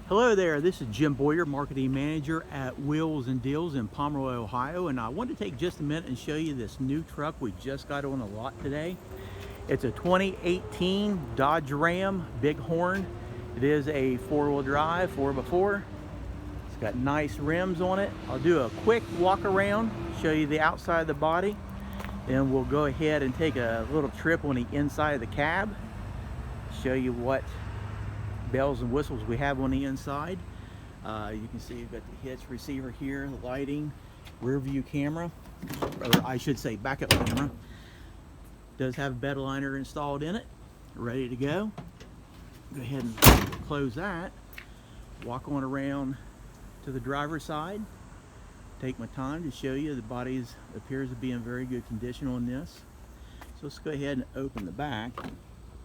Hello there, this is Jim Boyer, Marketing Manager at Wheels and Deals in Pomeroy, Ohio, and I wanted to take just a minute and show you this new truck we just got on the lot today. It's a 2018 Dodge Ram Bighorn. It is a four-wheel drive, 4x4. It's got nice rims on it. I'll do a quick walk around, show you the outside of the body, then we'll go ahead and take a little trip on the inside of the cab, show you what bells and whistles we have on the inside. You can see you've got the hitch receiver here, the lighting, rear view camera, or I should say backup camera. Does have a bed liner installed in it, ready to go. Go ahead and close that. Walk on around to the driver's side. Take my time to show you the body appears to be in very good condition on this. So let's go ahead and open the back.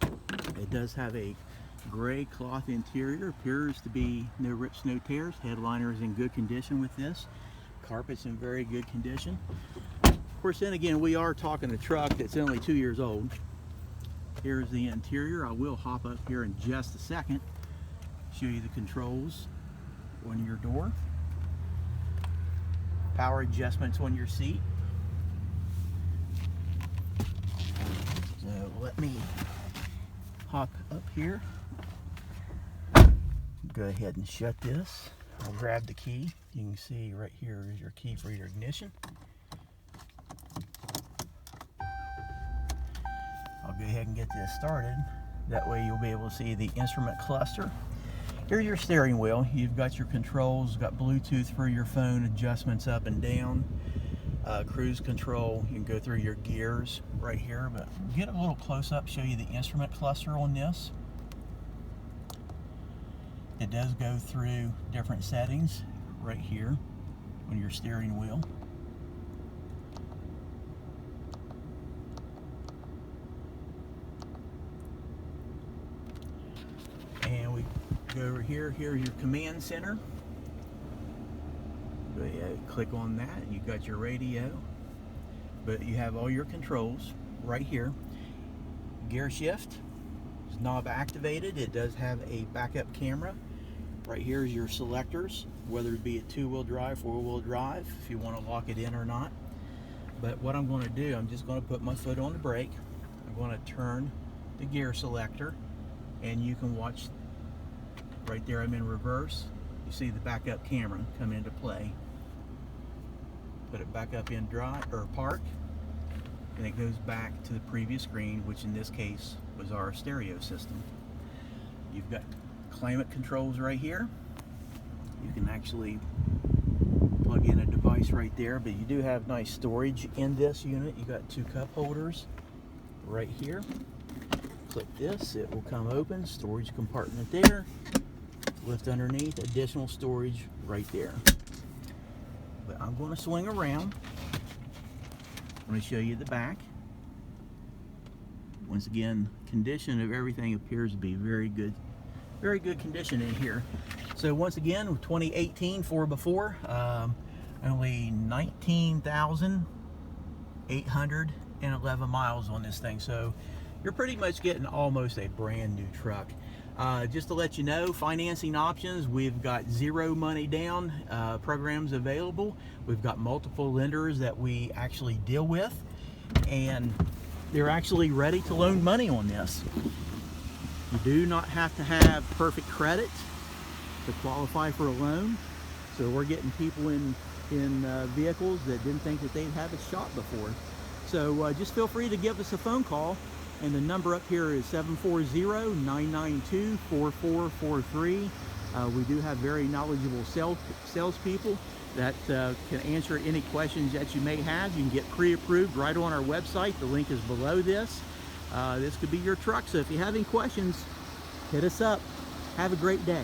It does have a gray cloth interior, appears to be no rips, no tears. Headliner is in good condition with this. Carpet's in very good condition. Of course, then again, we are talking a truck that's only 2 years old. Here's the interior. I will hop up here in just a second, show you the controls on your door. Power adjustments on your seat. So let me hop up here. Go ahead and shut this. I'll grab the key. You can see right here is your key for your ignition. I'll go ahead and get this started. That way you'll be able to see the instrument cluster. Here's your steering wheel. You've got your controls, got Bluetooth for your phone, adjustments up and down, cruise control. You can go through your gears right here, but get a little close up, show you the instrument cluster on this. It does go through different settings right here on your steering wheel. And we go over here. Here's your command center. Go ahead, click on that. You've got your radio, but you have all your controls right here. Gear shift is knob activated. It does have a backup camera. Right here is your selectors, whether it be a two-wheel drive, four-wheel drive, if you want to lock it in or not. But what I'm going to do, I'm just going to put my foot on the brake. I'm going to turn the gear selector, and you can watch right there. I'm in reverse. You see the backup camera come into play. Put it back up in drive or park, and it goes back to the previous screen, which in this case was our stereo system. You've got climate controls right here. You can actually plug in a device right there, but you do have nice storage in this unit. You got two cup holders right here. Click this, it will come open. Storage compartment there. Lift underneath, additional storage right there. But I'm going to swing around. I'm going to show you the back. Once again, condition of everything appears to be very good condition in here. So once again, 2018 4x4, only 19,811 miles on this thing. So you're pretty much getting almost a brand new truck. Just to let you know, financing options, we've got zero money down programs available. We've got multiple lenders that we actually deal with, and they're actually ready to loan money on this. You do not have to have perfect credit to qualify for a loan. So we're getting people in vehicles that didn't think that they'd have a shot before. So just feel free to give us a phone call. And the number up here is 740-992-4443. We do have very knowledgeable salespeople that can answer any questions that you may have. You can get pre-approved right on our website. The link is below this. This could be your truck. So if you have any questions, hit us up. Have a great day.